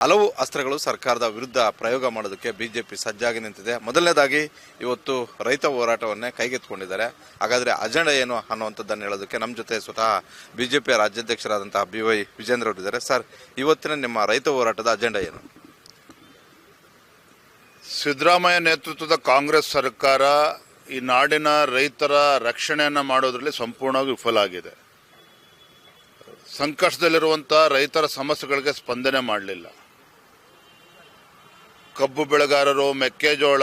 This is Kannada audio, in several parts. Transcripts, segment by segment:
ಹಲವು ಅಸ್ತ್ರಗಳು ಸರ್ಕಾರದ ವಿರುದ್ಧ ಪ್ರಯೋಗ ಮಾಡೋದಕ್ಕೆ ಬಿಜೆಪಿ ಸಜ್ಜಾಗಿ ನಿಂತಿದೆ. ಮೊದಲನೇದಾಗಿ ಇವತ್ತು ರೈತ ಹೋರಾಟವನ್ನೇ ಕೈಗೆತ್ತಿಕೊಂಡಿದ್ದಾರೆ. ಹಾಗಾದ್ರೆ ಅಜೆಂಡಾ ಏನು ಅನ್ನುವಂಥದ್ದನ್ನು ಹೇಳೋದಕ್ಕೆ ನಮ್ಮ ಜೊತೆ ಸ್ವತಃ ಬಿಜೆಪಿಯ ರಾಜ್ಯಾಧ್ಯಕ್ಷರಾದಂತಹ BY ವಿಜೇಂದ್ರ ಅವರಿದ್ದಾರೆ. ಸರ್, ಇವತ್ತಿನ ನಿಮ್ಮ ರೈತ ಹೋರಾಟದ ಅಜೆಂಡಾ ಏನು? ಸಿದ್ದರಾಮಯ್ಯ ನೇತೃತ್ವದ ಕಾಂಗ್ರೆಸ್ ಸರ್ಕಾರ ಈ ನಾಡಿನ ರೈತರ ರಕ್ಷಣೆಯನ್ನು ಮಾಡೋದ್ರಲ್ಲಿ ಸಂಪೂರ್ಣವಾಗಿ ವಿಫಲ ಆಗಿದೆ. ಸಂಕಷ್ಟದಲ್ಲಿರುವಂತಹ ರೈತರ ಸಮಸ್ಯೆಗಳಿಗೆ ಸ್ಪಂದನೆ ಮಾಡಲಿಲ್ಲ. ಕಬ್ಬು ಬೆಳೆಗಾರರು, ಮೆಕ್ಕೆಜೋಳ,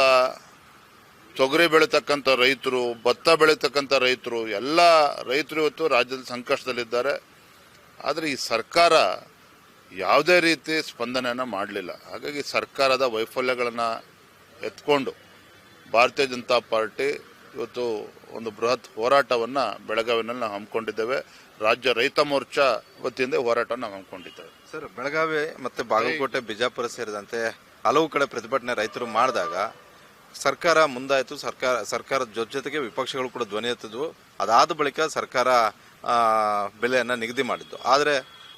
ತೊಗರಿ ಬೆಳೀತಕ್ಕಂಥ ರೈತರು, ಭತ್ತ ಬೆಳೀತಕ್ಕಂಥ ರೈತರು, ಎಲ್ಲ ರೈತರು ಇವತ್ತು ರಾಜ್ಯದಲ್ಲಿ ಸಂಕಷ್ಟದಲ್ಲಿದ್ದಾರೆ. ಆದರೆ ಈ ಸರ್ಕಾರ ಯಾವುದೇ ರೀತಿ ಸ್ಪಂದನೆಯನ್ನು ಮಾಡಲಿಲ್ಲ. ಹಾಗಾಗಿ ಸರ್ಕಾರದ ವೈಫಲ್ಯಗಳನ್ನು ಎತ್ಕೊಂಡು ಭಾರತೀಯ ಜನತಾ ಪಾರ್ಟಿ ಇವತ್ತು ಒಂದು ಬೃಹತ್ ಹೋರಾಟವನ್ನು ಬೆಳಗಾವಿನಲ್ಲಿ ನಾವು ಹಮ್ಮಿಕೊಂಡಿದ್ದೇವೆ. ರಾಜ್ಯ ರೈತ ಮೋರ್ಚಾ ವತಿಯಿಂದ ಹೋರಾಟವನ್ನು ನಾವು ಹಮ್ಮಿಕೊಂಡಿದ್ದೇವೆ. ಸರ್, ಬೆಳಗಾವಿ ಮತ್ತು ಬಾಗಲಕೋಟೆ, ಬಿಜಾಪುರ ಸೇರಿದಂತೆ ಹಲವು ಕಡೆ ಪ್ರತಿಭಟನೆ ರೈತರು ಮಾಡಿದಾಗ ಸರ್ಕಾರ ಮುಂದಾಯಿತು. ಸರ್ಕಾರದ ಜೊತೆಗೆ ವಿಪಕ್ಷಗಳು ಕೂಡ ಧ್ವನಿ ಎತ್ತಿದ್ವು. ಅದಾದ ಬಳಿಕ ಸರ್ಕಾರ ಬೆಲೆಯನ್ನು ನಿಗದಿ ಮಾಡಿದ್ದು. ಆದರೆ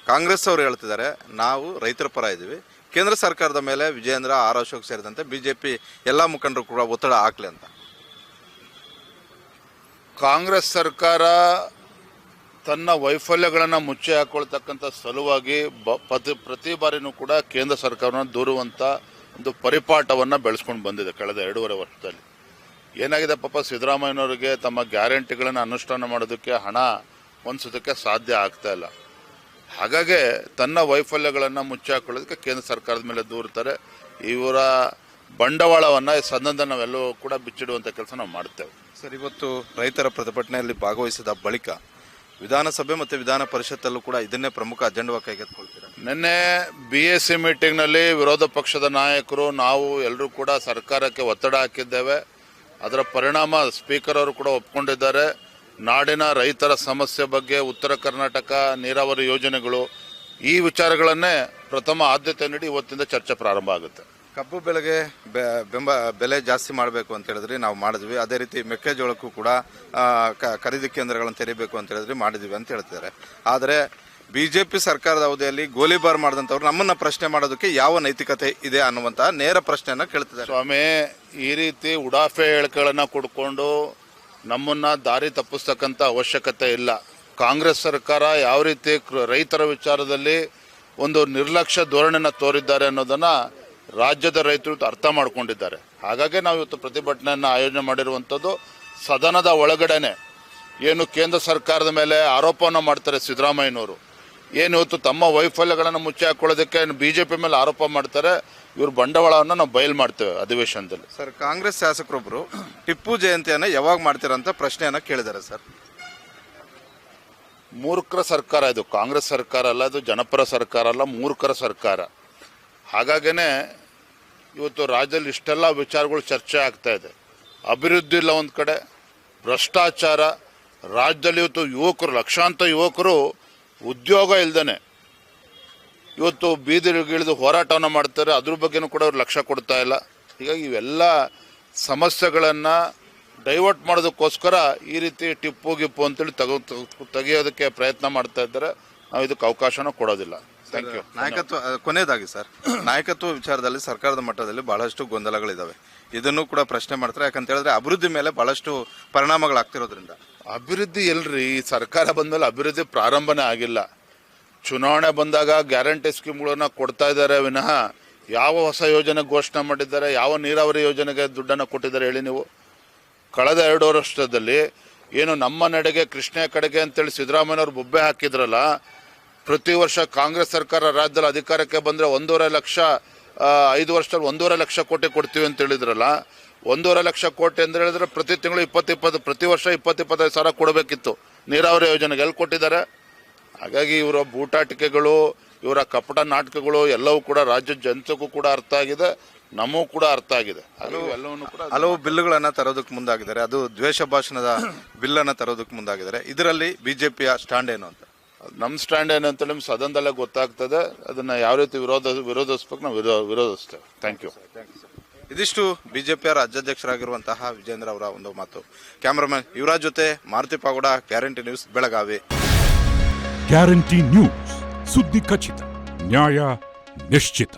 ಕಾಂಗ್ರೆಸ್ ಅವರು ಹೇಳ್ತಿದ್ದಾರೆ, ನಾವು ರೈತರ ಪರ ಇದ್ದೀವಿ, ಕೇಂದ್ರ ಸರ್ಕಾರದ ಮೇಲೆ ವಿಜೇಂದ್ರ, ಆರ್ ಅಶೋಕ್ ಸೇರಿದಂತೆ ಬಿಜೆಪಿ ಎಲ್ಲ ಮುಖಂಡರು ಕೂಡ ಒತ್ತಡ ಹಾಕಲಿ ಅಂತ. ಕಾಂಗ್ರೆಸ್ ಸರ್ಕಾರ ತನ್ನ ವೈಫಲ್ಯಗಳನ್ನು ಮುಚ್ಚಿ ಹಾಕೊಳ್ತಕ್ಕಂಥ ಸಲುವಾಗಿ ಪ್ರತಿ ಬಾರಿನೂ ಕೂಡ ಕೇಂದ್ರ ಸರ್ಕಾರವನ್ನು ದೂರುವಂಥ ಒಂದು ಪರಿಪಾಠವನ್ನು ಬೆಳೆಸ್ಕೊಂಡು ಬಂದಿದೆ ಕಳೆದ 2.5 ವರ್ಷದಲ್ಲಿ. ಏನಾಗಿದೆ ಪಾಪ, ಸಿದ್ದರಾಮಯ್ಯನವರಿಗೆ ತಮ್ಮ ಗ್ಯಾರಂಟಿಗಳನ್ನು ಅನುಷ್ಠಾನ ಮಾಡೋದಕ್ಕೆ ಹಣ ಹೊಂದಿಸೋದಕ್ಕೆ ಸಾಧ್ಯ ಆಗ್ತಾ ಇಲ್ಲ. ಹಾಗಾಗಿ ತನ್ನ ವೈಫಲ್ಯಗಳನ್ನು ಮುಚ್ಚಿ ಹಾಕೊಳ್ಳೋದಕ್ಕೆ ಕೇಂದ್ರ ಸರ್ಕಾರದ ಮೇಲೆ ದೂರ್ತಾರೆ. ಇವರ ಬಂಡವಾಳವನ್ನು ಈ ಸದನದಲ್ಲಿ ನಾವೆಲ್ಲವೂ ಕೂಡ ಬಿಚ್ಚಿಡುವಂಥ ಕೆಲಸ ನಾವು ಮಾಡ್ತೇವೆ. ಸರ್, ಇವತ್ತು ರೈತರ ಪ್ರತಿಭಟನೆಯಲ್ಲಿ ಭಾಗವಹಿಸಿದ ಬಳಿಕ ವಿಧಾನಸಭೆ ಮತ್ತು ವಿಧಾನ ಪರಿಷತ್ತಲ್ಲೂ ಕೂಡ ಇದನ್ನೇ ಪ್ರಮುಖ ಅಜೆಂಡವಾಗಿ ಕೈಗೆತ್ತಿಕೊಳ್ತೀರಾ? ನಿನ್ನೆ BSc ಮೀಟಿಂಗ್ನಲ್ಲಿ ವಿರೋಧ ಪಕ್ಷದ ನಾಯಕರು, ನಾವು ಎಲ್ಲರೂ ಕೂಡ ಸರ್ಕಾರಕ್ಕೆ ಒತ್ತಡ ಹಾಕಿದ್ದೇವೆ. ಅದರ ಪರಿಣಾಮ ಸ್ಪೀಕರ್ ಅವರು ಕೂಡ ಒಪ್ಕೊಂಡಿದ್ದಾರೆ. ನಾಡಿನ ರೈತರ ಸಮಸ್ಯೆ ಬಗ್ಗೆ, ಉತ್ತರ ಕರ್ನಾಟಕ ನೀರಾವರಿ ಯೋಜನೆಗಳು, ಈ ವಿಚಾರಗಳನ್ನೇ ಪ್ರಥಮ ಆದ್ಯತೆ ನೀಡಿ ಇವತ್ತಿಂದ ಚರ್ಚೆ ಪ್ರಾರಂಭ ಆಗುತ್ತೆ. ಕಬ್ಬು ಬೆಳೆಗೆ ಬೆಲೆ ಜಾಸ್ತಿ ಮಾಡಬೇಕು ಅಂತ ಹೇಳಿದ್ರಿ, ನಾವು ಮಾಡಿದ್ವಿ. ಅದೇ ರೀತಿ ಮೆಕ್ಕೆಜೋಳಕ್ಕೂ ಕೂಡ ಖರೀದಿ ಕೇಂದ್ರಗಳನ್ನು ತೆರೀಬೇಕು ಅಂತ ಹೇಳಿದ್ರಿ, ಮಾಡಿದ್ವಿ ಅಂತ ಹೇಳ್ತಿದ್ದಾರೆ. ಆದರೆ ಬಿಜೆಪಿ ಸರ್ಕಾರದ ಅವಧಿಯಲ್ಲಿ ಗೋಲಿಬಾರ್ ಮಾಡಿದಂಥವ್ರು ನಮ್ಮನ್ನ ಪ್ರಶ್ನೆ ಮಾಡೋದಕ್ಕೆ ಯಾವ ನೈತಿಕತೆ ಇದೆ ಅನ್ನುವಂತಹ ನೇರ ಪ್ರಶ್ನೆಯನ್ನ ಕೇಳ್ತಿದ್ದಾರೆ. ಸ್ವಾಮಿ, ಈ ರೀತಿ ಉಡಾಫೆ ಹೇಳಿಕೆಗಳನ್ನು ಕೊಡ್ಕೊಂಡು ನಮ್ಮನ್ನ ದಾರಿ ತಪ್ಪಿಸ್ತಕ್ಕಂಥ ಅವಶ್ಯಕತೆ ಇಲ್ಲ. ಕಾಂಗ್ರೆಸ್ ಸರ್ಕಾರ ಯಾವ ರೀತಿ ರೈತರ ವಿಚಾರದಲ್ಲಿ ಒಂದು ನಿರ್ಲಕ್ಷ್ಯ ಧೋರಣೆಯನ್ನು ತೋರಿದ್ದಾರೆ ಅನ್ನೋದನ್ನ ರಾಜ್ಯದ ರೈತರು ಅರ್ಥ ಮಾಡ್ಕೊಂಡಿದ್ದಾರೆ. ಹಾಗಾಗಿ ನಾವು ಇವತ್ತು ಪ್ರತಿಭಟನೆಯನ್ನು ಆಯೋಜನೆ ಮಾಡಿರುವಂಥದ್ದು. ಸದನದ ಒಳಗಡೆನೆ ಏನು ಕೇಂದ್ರ ಸರ್ಕಾರದ ಮೇಲೆ ಆರೋಪವನ್ನು ಮಾಡ್ತಾರೆ ಸಿದ್ದರಾಮಯ್ಯನವರು, ಏನು ಇವತ್ತು ತಮ್ಮ ವೈಫಲ್ಯಗಳನ್ನು ಮುಚ್ಚಿ ಹಾಕೊಳ್ಳೋದಕ್ಕೆ BJP ಮೇಲೆ ಆರೋಪ ಮಾಡ್ತಾರೆ. ಇವ್ರ ಬಂಡವಾಳವನ್ನು ನಾವು ಬಯಲು ಮಾಡ್ತೇವೆ ಅಧಿವೇಶನದಲ್ಲಿ. ಸರ್, ಕಾಂಗ್ರೆಸ್ ಶಾಸಕರೊಬ್ಬರು ಟಿಪ್ಪು ಜಯಂತಿಯನ್ನು ಯಾವಾಗ ಮಾಡ್ತೀರಂತ ಪ್ರಶ್ನೆಯನ್ನ ಕೇಳಿದ್ದಾರೆ. ಸರ್, ಮೂರ್ಖರ ಸರ್ಕಾರ ಇದು. ಕಾಂಗ್ರೆಸ್ ಸರ್ಕಾರ ಅಲ್ಲ, ಇದು ಜನಪರ ಸರ್ಕಾರ ಅಲ್ಲ, ಮೂರ್ಖರ ಸರ್ಕಾರ. ಹಾಗಾಗೇ ಇವತ್ತು ರಾಜ್ಯದಲ್ಲಿ ಇಷ್ಟೆಲ್ಲ ವಿಚಾರಗಳು ಚರ್ಚೆ ಆಗ್ತಾ ಇದೆ. ಅಭಿವೃದ್ಧಿ ಇಲ್ಲ ಒಂದು ಕಡೆ, ಭ್ರಷ್ಟಾಚಾರ. ರಾಜ್ಯದಲ್ಲಿ ಇವತ್ತು ಯುವಕರು, ಲಕ್ಷಾಂತರ ಯುವಕರು ಉದ್ಯೋಗ ಇಲ್ದೇನೆ ಇವತ್ತು ಬೀದಿಗಿಳಿದು ಹೋರಾಟವನ್ನು ಮಾಡ್ತಾರೆ. ಅದ್ರ ಬಗ್ಗೆನೂ ಕೂಡ ಅವ್ರು ಲಕ್ಷ್ಯ ಕೊಡ್ತಾ ಇಲ್ಲ. ಹೀಗಾಗಿ ಇವೆಲ್ಲ ಸಮಸ್ಯೆಗಳನ್ನು ಡೈವರ್ಟ್ ಮಾಡೋದಕ್ಕೋಸ್ಕರ ಈ ರೀತಿ ಟಿಪ್ಪು ಗಿಪ್ಪು ಅಂತೇಳಿ ತೆಗೆಯೋದಕ್ಕೆ ಪ್ರಯತ್ನ ಮಾಡ್ತಾ ಇದ್ದಾರೆ. ನಾವು ಇದಕ್ಕೆ ಅವಕಾಶನೂ ಕೊಡೋದಿಲ್ಲ. Thank you. ನಾಯಕತ್ವ, ಕೊನೆಯದಾಗಿ ಸರ್, ನಾಯಕತ್ವ ವಿಚಾರದಲ್ಲಿ ಸರ್ಕಾರದ ಮಟ್ಟದಲ್ಲಿ ಬಹಳಷ್ಟು ಗೊಂದಲಗಳಿದ್ದಾವೆ. ಇದನ್ನು ಕೂಡ ಪ್ರಶ್ನೆ ಮಾಡ್ತಾರೆ. ಯಾಕಂತ ಹೇಳಿದ್ರೆ ಅಭಿವೃದ್ಧಿ ಮೇಲೆ ಬಹಳಷ್ಟು ಪರಿಣಾಮಗಳಾಗ್ತಿರೋದ್ರಿಂದ. ಅಭಿವೃದ್ಧಿ ಎಲ್ರಿ, ಈ ಸರ್ಕಾರ ಬಂದಮೇಲೆ ಅಭಿವೃದ್ಧಿ ಪ್ರಾರಂಭನೇ ಆಗಿಲ್ಲ. ಚುನಾವಣೆ ಬಂದಾಗ ಗ್ಯಾರಂಟಿ ಸ್ಕೀಮ್ಗಳನ್ನ ಕೊಡ್ತಾ ಇದ್ದಾರೆ ವಿನಃ ಯಾವ ಹೊಸ ಯೋಜನೆ ಘೋಷಣೆ ಮಾಡಿದ್ದಾರೆ, ಯಾವ ನೀರಾವರಿ ಯೋಜನೆಗೆ ದುಡ್ಡನ್ನು ಕೊಟ್ಟಿದ್ದಾರೆ ಹೇಳಿ ನೀವು? ಕಳೆದ 2 ವರ್ಷದಲ್ಲಿ ಏನು ನಮ್ಮ ನಡೆಗೆ ಕೃಷ್ಣ ಕಡೆಗೆ ಅಂತೇಳಿ ಸಿದ್ದರಾಮಯ್ಯವ್ರು ಬೊಬ್ಬೆ ಹಾಕಿದ್ರಲ್ಲ, ಪ್ರತಿ ವರ್ಷ ಕಾಂಗ್ರೆಸ್ ಸರ್ಕಾರ ರಾಜ್ಯದಲ್ಲಿ ಅಧಿಕಾರಕ್ಕೆ ಬಂದರೆ 1.5 ಲಕ್ಷ, 5 ವರ್ಷದಲ್ಲಿ 1.5 ಲಕ್ಷ ಕೋಟಿ ಕೊಡ್ತೀವಿ ಅಂತ ಹೇಳಿದ್ರಲ್ಲ. 1.5 ಲಕ್ಷ ಕೋಟಿ ಅಂತ ಹೇಳಿದ್ರೆ ಪ್ರತಿ ತಿಂಗಳು 20 ಪ್ರತಿ ವರ್ಷ 20-25 ಸಾವಿರ ಕೊಡಬೇಕಿತ್ತು ನೀರಾವರಿ ಯೋಜನೆಗೆ. ಎಲ್ಲಿ ಕೊಟ್ಟಿದ್ದಾರೆ? ಹಾಗಾಗಿ ಇವರ ಬೂಟಾಟಿಕೆಗಳು, ಇವರ ಕಪಟ ನಾಟಕಗಳು ಎಲ್ಲವೂ ಕೂಡ ರಾಜ್ಯದ ಜನತೆಗೂ ಕೂಡ ಅರ್ಥ ಆಗಿದೆ, ನಮಗೂ ಕೂಡ ಅರ್ಥ ಆಗಿದೆ. ಎಲ್ಲವನ್ನೂ ಕೂಡ ಹಲವು ಬಿಲ್ಗಳನ್ನು ತರೋದಕ್ಕೆ ಮುಂದಾಗಿದ್ದಾರೆ. ಅದು ದ್ವೇಷ ಭಾಷಣದ ಬಿಲ್ಲನ್ನು ತರೋದಕ್ಕೆ ಮುಂದಾಗಿದ್ದಾರೆ. ಇದರಲ್ಲಿ ಬಿಜೆಪಿಯ ಸ್ಟ್ಯಾಂಡ್ ಏನು ಅಂತ? ನಮ್ಮ ಸ್ಟ್ಯಾಂಡ್ ಏನಂತ ನಿಮ್ಮ ಸದನದಲ್ಲೇ ಗೊತ್ತಾಗ್ತದೆ. ಅದನ್ನು ಯಾವ ರೀತಿ ವಿರೋಧಿಸ್ಬೇಕು ನಾವು ವಿರೋಧಿಸ್ತೇವೆ. Thank you. ಇದಿಷ್ಟು ಬಿಜೆಪಿಯ ರಾಜ್ಯಾಧ್ಯಕ್ಷರಾಗಿರುವಂತಹ ವಿಜೇಂದ್ರ ಅವರ ಒಂದು ಮಾತು. ಕ್ಯಾಮರಾಮನ್ ಯುವರಾಜ್ ಜೊತೆ Maruti Pagoda, guarantee news, Belagavi. Guarantee news, ಸುದ್ದಿ ಖಚಿತ, ನ್ಯಾಯ ನಿಶ್ಚಿತ.